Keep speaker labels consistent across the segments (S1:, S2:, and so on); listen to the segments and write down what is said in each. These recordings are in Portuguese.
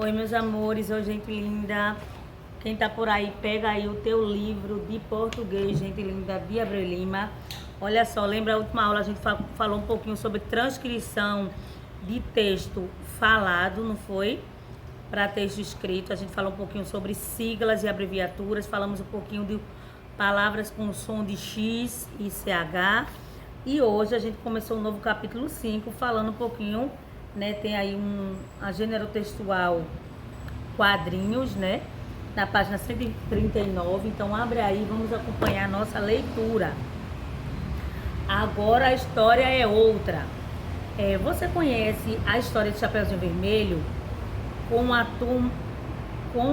S1: Oi, meus amores, oi, gente linda. Quem tá por aí, pega aí o teu livro de português, gente linda, de Abreu Lima. Olha só, lembra a última aula a gente falou um pouquinho sobre transcrição de texto falado, não foi? Para texto escrito. A gente falou um pouquinho sobre siglas e abreviaturas, falamos um pouquinho de palavras com som de X e CH. E hoje a gente começou um novo capítulo 5, falando um pouquinho, né? Tem aí a gênero textual quadrinhos, né? Na página 139. Então abre aí, vamos acompanhar a nossa leitura. Agora a história é outra. Você conhece a história de Chapeuzinho Vermelho? Com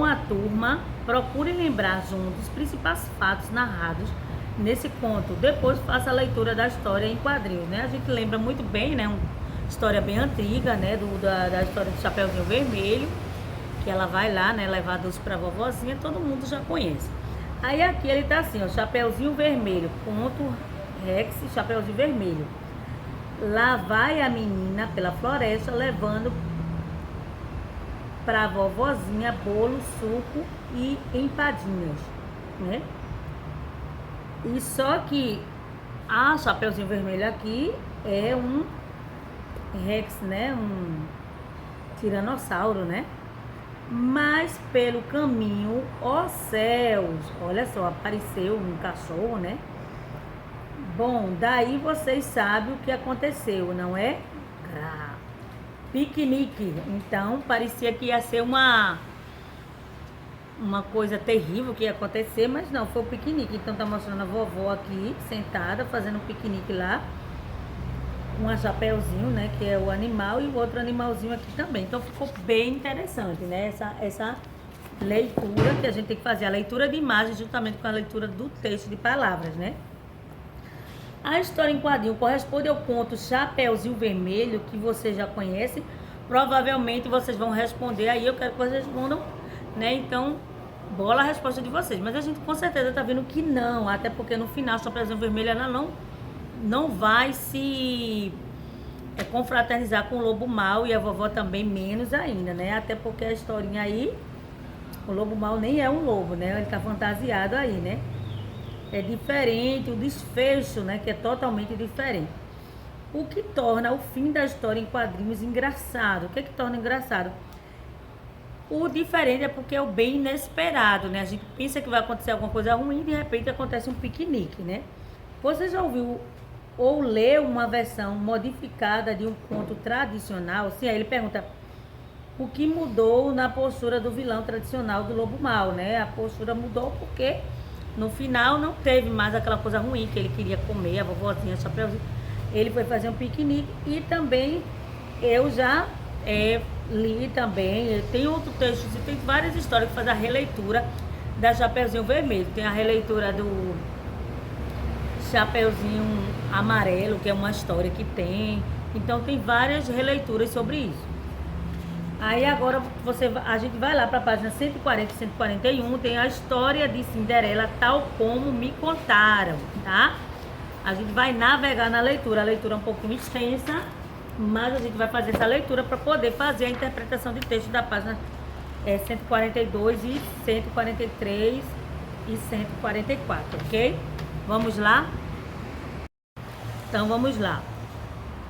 S1: a turma, procure lembrar juntos os principais fatos narrados nesse conto. Depois faça a leitura da história em quadrinhos, né? A gente lembra muito bem, né? Uma história bem antiga, né? Da história do Chapeuzinho Vermelho, que ela vai lá, né? Levar doce pra vovozinha, todo mundo já conhece. Aí aqui ele tá assim, ó, Chapeuzinho Vermelho, ponto Rex, Chapeuzinho Vermelho. Lá vai a menina pela floresta levando pra vovozinha bolo, suco e empadinhas, né? E só que a Chapeuzinho Vermelho aqui é um Rex, né? Um tiranossauro, né? Mas pelo caminho, ó céus, olha só, apareceu um cachorro, né? Bom, daí vocês sabem o que aconteceu, não é? Piquenique. Então, parecia que ia ser uma coisa terrível que ia acontecer, mas não, foi o piquenique. Então, tá mostrando a vovó aqui, sentada, fazendo um piquenique lá, com a Chapeuzinho, né, que é o animal, e o outro animalzinho aqui também. Então, ficou bem interessante, né, essa leitura que a gente tem que fazer, a leitura de imagens juntamente com a leitura do texto de palavras, né. A história em quadrinho corresponde ao conto Chapeuzinho Vermelho, que vocês já conhecem. Provavelmente vocês vão responder aí, eu quero que vocês respondam, né? Então, bola a resposta de vocês. Mas a gente com certeza tá vendo que não, até porque no final Chapeuzinho Vermelho ela não vai se confraternizar com o lobo mau, e a vovó também menos ainda, né? Até porque a historinha aí, o lobo mau nem é um lobo, né? Ele tá fantasiado aí, né? É diferente, o desfecho, né, que é totalmente diferente. O que torna o fim da história em quadrinhos engraçado? O que torna engraçado? O diferente é porque é o bem inesperado, né? A gente pensa que vai acontecer alguma coisa ruim e de repente acontece um piquenique, né? Você já ouviu ou leu uma versão modificada de um conto tradicional? Sim, aí ele pergunta o que mudou na postura do vilão tradicional do lobo mau, né? A postura mudou porque no final não teve mais aquela coisa ruim que ele queria comer, a vovozinha, a Chapeuzinho. Ele foi fazer um piquenique e também eu já li também, tem outro texto, tem várias histórias que fazem a releitura da Chapeuzinho Vermelho. Tem a releitura do Chapeuzinho Amarelo, que é uma história que tem. Então tem várias releituras sobre isso. Aí agora a gente vai lá para a página 140 e 141, tem a história de Cinderela tal como me contaram, tá? A gente vai navegar na leitura, a leitura é um pouquinho extensa, mas a gente vai fazer essa leitura para poder fazer a interpretação de texto da página 142 e 143 e 144, ok? Vamos lá? Então vamos lá.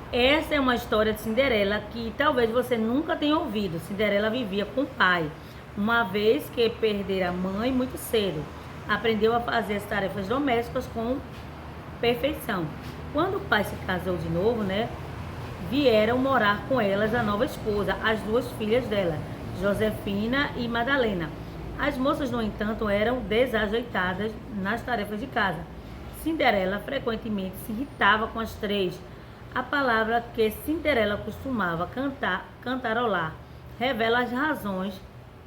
S1: Essa é uma história de Cinderela que talvez você nunca tenha ouvido. Cinderela vivia com o pai, uma vez que perdera a mãe muito cedo. Aprendeu a fazer as tarefas domésticas com perfeição. Quando o pai se casou de novo, né, vieram morar com elas a nova esposa, as duas filhas dela, Josefina e Madalena. As moças, no entanto, eram desajeitadas nas tarefas de casa. Cinderela frequentemente se irritava com as três. A palavra que Cinderela costumava cantarolar revela as razões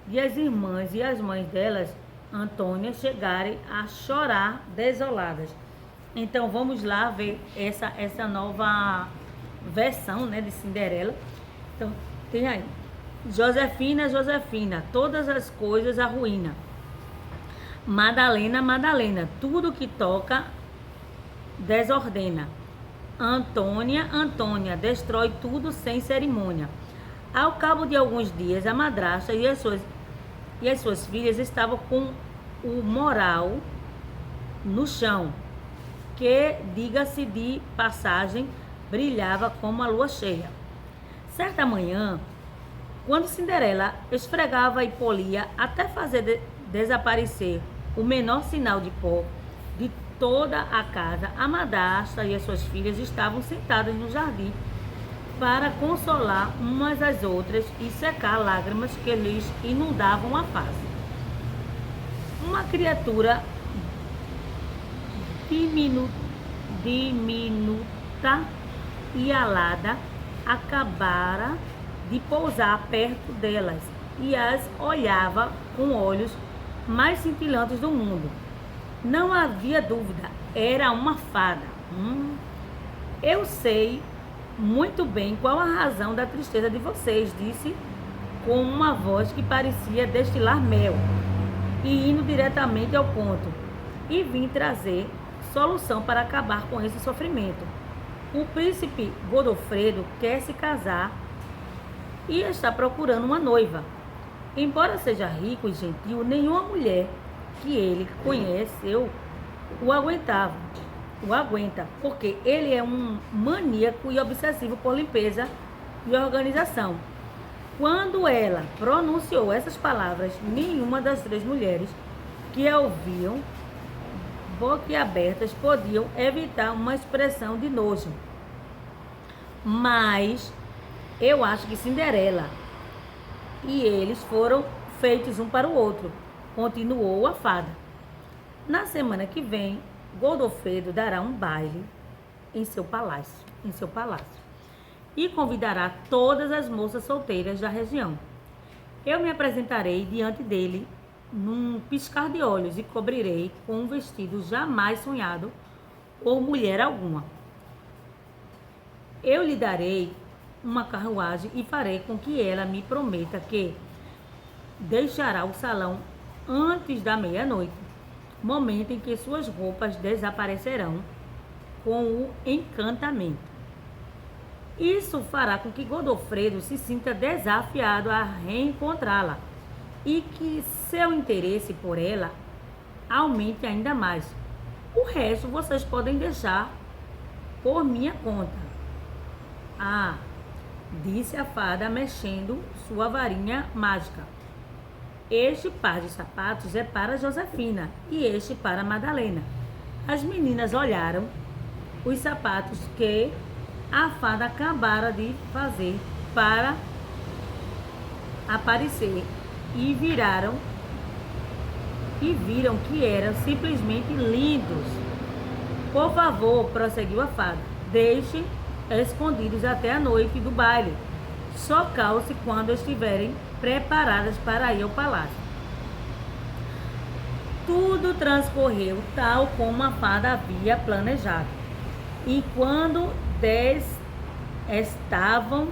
S1: de as irmãs e as mães delas, Antônia, chegarem a chorar desoladas. Então vamos lá ver essa nova versão, né, de Cinderela. Então tem aí: Josefina, Josefina, todas as coisas arruína. Madalena, Madalena, tudo que toca desordena. Antônia, Antônia, destrói tudo sem cerimônia. Ao cabo de alguns dias, a madrasta e as suas filhas estavam com o moral no chão, que, diga-se de passagem, brilhava como a lua cheia. Certa manhã, quando Cinderela esfregava e polia até fazer desaparecer o menor sinal de pó de toda a casa, a madrasta e as suas filhas estavam sentadas no jardim para consolar umas às outras e secar lágrimas que lhes inundavam a face. Uma criatura diminuta e alada acabara de pousar perto delas e as olhava com olhos mais cintilantes do mundo. Não havia dúvida, era uma fada. Eu sei muito bem qual a razão da tristeza de vocês, disse com uma voz que parecia destilar mel e indo diretamente ao ponto. E vim trazer solução para acabar com esse sofrimento. O príncipe Godofredo quer se casar e está procurando uma noiva. Embora seja rico e gentil, nenhuma mulher que ele conheceu o aguenta, porque ele é um maníaco e obsessivo por limpeza e organização. Quando ela pronunciou essas palavras, nenhuma das 3 mulheres que a ouviam, boquiabertas, podiam evitar uma expressão de nojo. Mas eu acho que Cinderela e eles foram feitos um para o outro, continuou a fada. Na semana que vem, Godofredo dará um baile em seu palácio, e convidará todas as moças solteiras da região. Eu me apresentarei diante dele num piscar de olhos e cobrirei com um vestido jamais sonhado por mulher alguma. Eu lhe darei uma carruagem e farei com que ela me prometa que deixará o salão antes da meia-noite, momento em que suas roupas desaparecerão com o encantamento. Isso fará com que Godofredo se sinta desafiado a reencontrá-la e que seu interesse por ela aumente ainda mais. O resto vocês podem deixar por minha conta. Ah, disse a fada mexendo sua varinha mágica. Este par de sapatos é para Josefina e este para Madalena. As meninas olharam os sapatos que a fada acabara de fazer para aparecer e viram que eram simplesmente lindos. Por favor, prosseguiu a fada, deixe escondidos até a noite do baile. Só calce quando estiverem preparadas para ir ao palácio. Tudo transcorreu tal como a fada havia planejado. E quando 10 estavam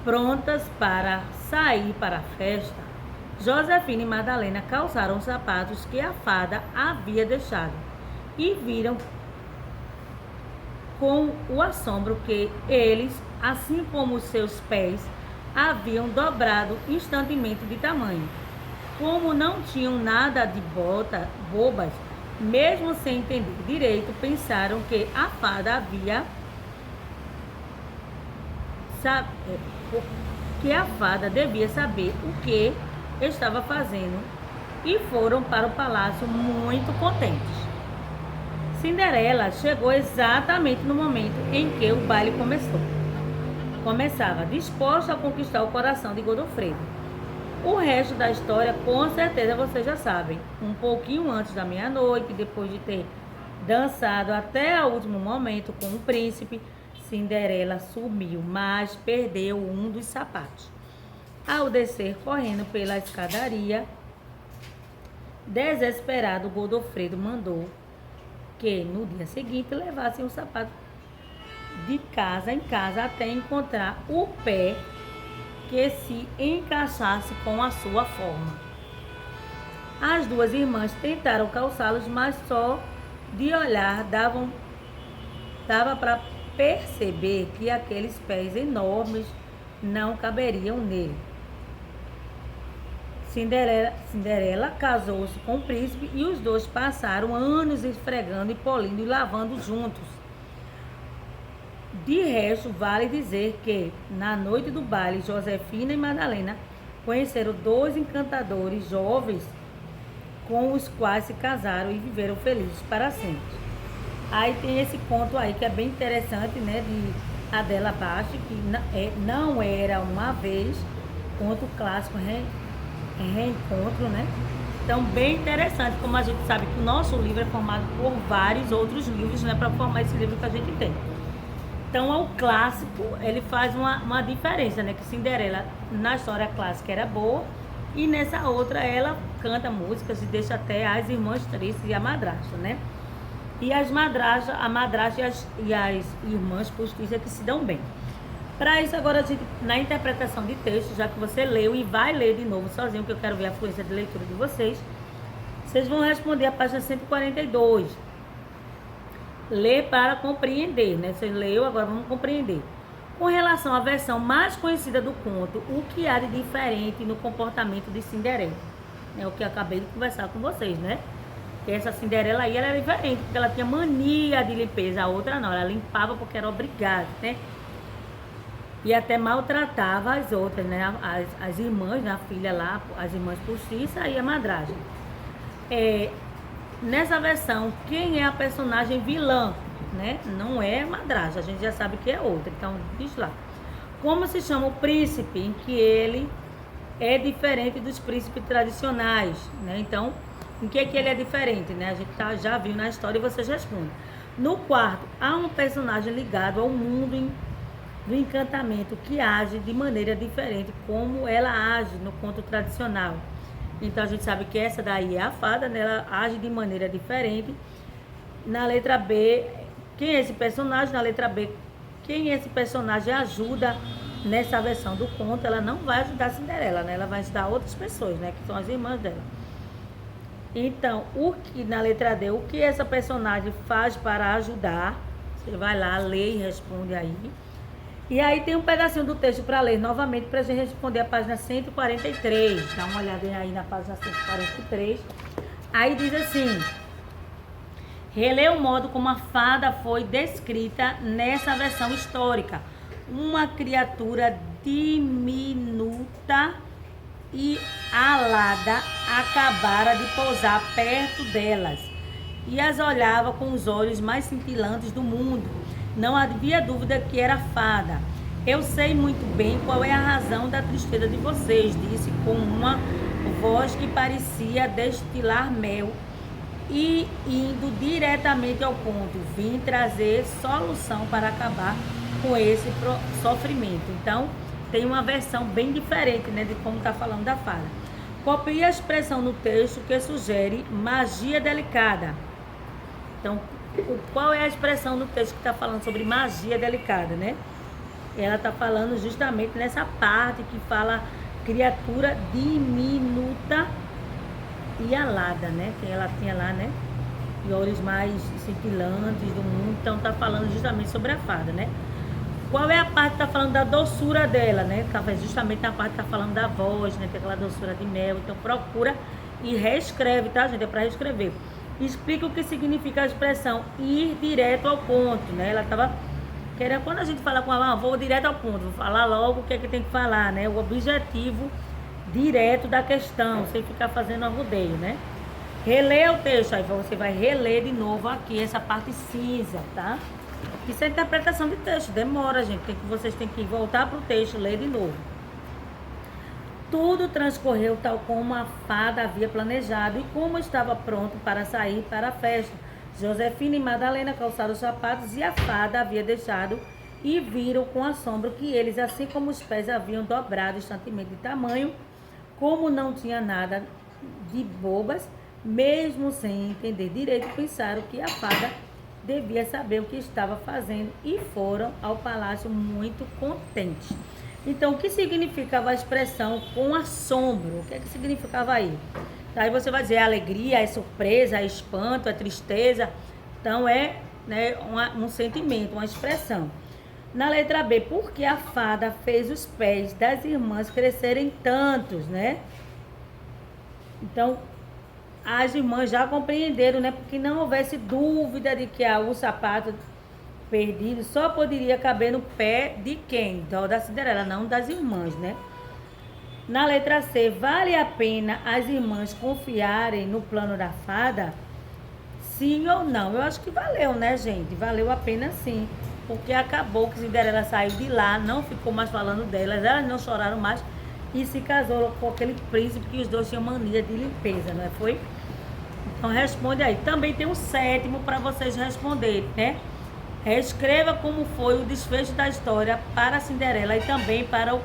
S1: prontas para sair para a festa, Josefina e Madalena calçaram os sapatos que a fada havia deixado e viram com o assombro que eles, assim como os seus pés, haviam dobrado instantaneamente de tamanho. Como não tinham nada de bobas, mesmo sem entender direito, pensaram que a fada devia saber o que estava fazendo e foram para o palácio muito contentes. Cinderela chegou exatamente no momento em que o baile começava, disposta a conquistar o coração de Godofredo. O resto da história, com certeza, vocês já sabem. Um pouquinho antes da meia-noite, depois de ter dançado até o último momento com o príncipe, Cinderela sumiu, mas perdeu um dos sapatos. Ao descer correndo pela escadaria, desesperado, Godofredo mandou que no dia seguinte levassem o sapato de casa em casa até encontrar o pé que se encaixasse com a sua forma. As 2 irmãs tentaram calçá-los, mas só de olhar dava para perceber que aqueles pés enormes não caberiam nele. Cinderela casou-se com o príncipe e os dois passaram anos esfregando e polindo e lavando juntos. De resto, vale dizer que, na noite do baile, Josefina e Madalena conheceram dois encantadores jovens com os quais se casaram e viveram felizes para sempre. Aí tem esse conto aí que é bem interessante, né, de Adela Bastos, que não era uma vez, conto clássico, reencontro, né? Então, bem interessante, como a gente sabe que o nosso livro é formado por vários outros livros, né, para formar esse livro que a gente tem. Então, o clássico, ele faz uma diferença, né? Que Cinderela, na história clássica, era boa, e nessa outra, ela canta músicas e deixa até as irmãs tristes e a madrasta, né? E a madrasta e as irmãs postiças que se dão bem. Para isso, agora, a gente, na interpretação de texto, já que você leu e vai ler de novo sozinho, que eu quero ver a fluência de leitura de vocês vão responder a página 142. Ler para compreender, né? Você leu, agora vamos compreender. Com relação à versão mais conhecida do conto, o que há de diferente no comportamento de Cinderela? É o que eu acabei de conversar com vocês, né? Que essa Cinderela aí, ela era diferente, porque ela tinha mania de limpeza, a outra não, ela limpava porque era obrigada, né? E até maltratava as outras, né? As irmãs, né? A filha lá, as irmãs postiças e a madrasta. Nessa versão, quem é a personagem vilã, né? Não é a madrasta, a gente já sabe que é outra. Então, diz lá. Como se chama o príncipe, em que ele é diferente dos príncipes tradicionais, né? Então, em que ele é diferente, né? A gente já viu na história e vocês respondem. No quarto, há um personagem ligado ao mundo do encantamento que age de maneira diferente, como ela age no conto tradicional. Então, a gente sabe que essa daí é a fada, né? Ela age de maneira diferente. Na letra B, quem é esse personagem? Na letra B, quem esse personagem ajuda nessa versão do conto? Ela não vai ajudar a Cinderela, né? Ela vai ajudar outras pessoas, né? Que são as irmãs dela. Então, na letra D, o que essa personagem faz para ajudar? Você vai lá, lê e responde aí. E aí tem um pedacinho do texto para ler novamente para a gente responder a página 143. Dá uma olhada aí na página 143. Aí diz assim: relê o modo como a fada foi descrita nessa versão histórica. Uma criatura diminuta e alada acabara de pousar perto delas e as olhava com os olhos mais cintilantes do mundo. Não havia dúvida que era fada. Eu sei muito bem qual é a razão da tristeza de vocês, disse com uma voz que parecia destilar mel e indo diretamente ao ponto. Vim trazer solução para acabar com esse sofrimento. Então, tem uma versão bem diferente, né, de como está falando da fada. Copie a expressão no texto que sugere magia delicada. Então, qual é a expressão no texto que está falando sobre magia delicada, né? Ela está falando justamente nessa parte que fala criatura diminuta e alada, né? Que ela tinha lá, né? E olhos mais cintilantes do mundo. Então, está falando justamente sobre a fada, né? Qual é a parte que está falando da doçura dela, né? Justamente a parte que está falando da voz, né? Tem aquela doçura de mel. Então, procura e reescreve, tá, gente? É para reescrever. Explica o que significa a expressão ir direto ao ponto, né? Ela estava querendo, quando a gente fala com ela, vou direto ao ponto, vou falar logo o que é que tem que falar, né? O objetivo direto da questão, sem ficar fazendo arrudeio, né? Relê o texto, aí você vai reler de novo aqui essa parte cinza, tá? Isso é interpretação de texto, demora, gente. Vocês têm que voltar para o texto, ler de novo. Tudo transcorreu tal como a fada havia planejado e como estava pronto para sair para a festa. Josefina e Madalena calçaram os sapatos e a fada havia deixado e viram com assombro que eles, assim como os pés, haviam dobrado instantemente de tamanho. Como não tinha nada de bobas, mesmo sem entender direito, pensaram que a fada devia saber o que estava fazendo e foram ao palácio muito contentes. Então, o que significava a expressão com assombro? O que é que significava aí? Aí você vai dizer alegria, é surpresa, é espanto, é tristeza. Então, é, né, um sentimento, uma expressão. Na letra B, porque a fada fez os pés das irmãs crescerem tantos, né? Então, as irmãs já compreenderam, né? Porque não houvesse dúvida de que o sapato perdido só poderia caber no pé de quem? Então, da Cinderela, não das irmãs, né? Na letra C, vale a pena as irmãs confiarem no plano da fada? Sim ou não? Eu acho que valeu, né, gente? Valeu a pena sim. Porque acabou que Cinderela saiu de lá, não ficou mais falando delas, elas não choraram mais e se casou com aquele príncipe que os dois tinham mania de limpeza, não é? Foi? Então responde aí. Também tem um sétimo para vocês responderem, né? Escreva como foi o desfecho da história para Cinderela e também para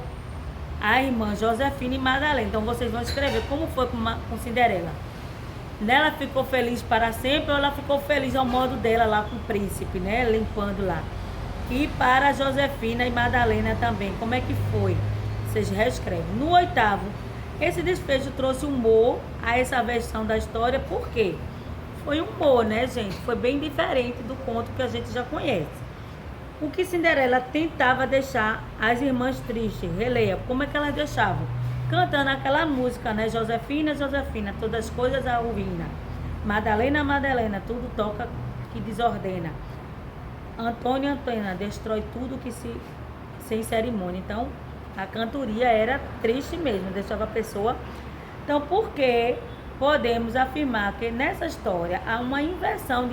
S1: a irmã Josefina e Madalena. Então vocês vão escrever como foi com Cinderela. Ela ficou feliz para sempre ou ela ficou feliz ao modo dela lá com o príncipe, né? Limpando lá. E para Josefina e Madalena também, como é que foi? Vocês reescrevem. No oitavo, esse desfecho trouxe humor a essa versão da história, por quê? Foi humor, né, gente? Foi bem diferente do conto que a gente já conhece. O que Cinderela tentava deixar as irmãs tristes? Releia, como é que elas deixavam? Cantando aquela música, né? Josefina, Josefina, todas as coisas a ruína. Madalena, Madalena, tudo toca que desordena. Antônio, Antônia, destrói tudo que se sem cerimônia. Então, a cantoria era triste mesmo, deixava a pessoa. Então, por que podemos afirmar que nessa história há uma inversão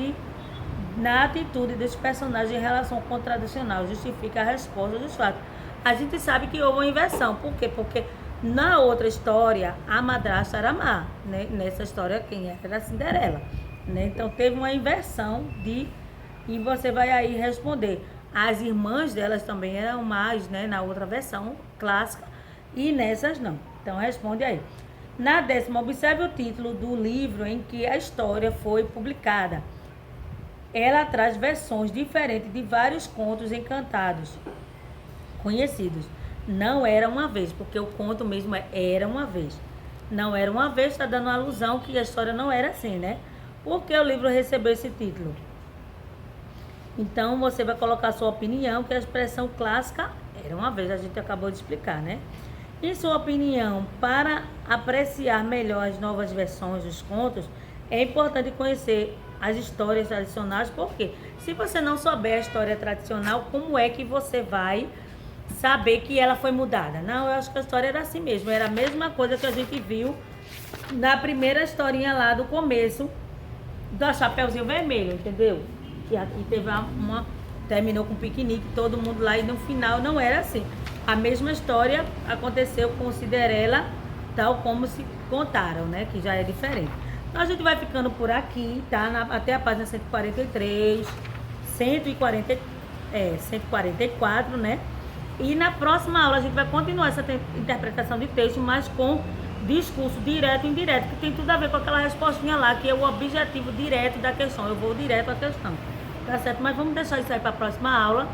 S1: na atitude dos personagens em relação ao conto tradicional? Justifica a resposta dos fatos. A gente sabe que houve uma inversão. Por quê? Porque na outra história, a madrasta era má, né? Nessa história, quem era a Cinderela, né? Então, teve uma inversão e você vai aí responder. As irmãs delas também eram más, né? Na outra versão clássica. E nessas não. Então, responde aí. Na décima, observe o título do livro em que a história foi publicada. Ela traz versões diferentes de vários contos encantados conhecidos. Não era uma vez, porque o conto mesmo era uma vez. Não era uma vez, está dando alusão que a história não era assim, né? Por que o livro recebeu esse título? Então, você vai colocar a sua opinião, que a expressão clássica era uma vez, a gente acabou de explicar, né? Em sua opinião, para apreciar melhor as novas versões dos contos, é importante conhecer as histórias tradicionais, porque se você não souber a história tradicional, como é que você vai saber que ela foi mudada? Não, eu acho que a história era assim mesmo, era a mesma coisa que a gente viu na primeira historinha lá do começo, do Chapeuzinho Vermelho, entendeu? Que aqui teve terminou com um piquenique, todo mundo lá, e no final não era assim. A mesma história aconteceu com Cinderela, tal como se contaram, né? Que já é diferente. Então a gente vai ficando por aqui, tá? Até a página 143, 144, né? E na próxima aula a gente vai continuar essa interpretação de texto, mas com discurso direto e indireto, que tem tudo a ver com aquela respostinha lá, que é o objetivo direto da questão. Eu vou direto à questão. Tá certo? Mas vamos deixar isso aí para a próxima aula.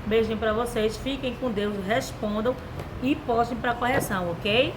S1: Beijinho para vocês. Fiquem com Deus, respondam e postem para correção, ok?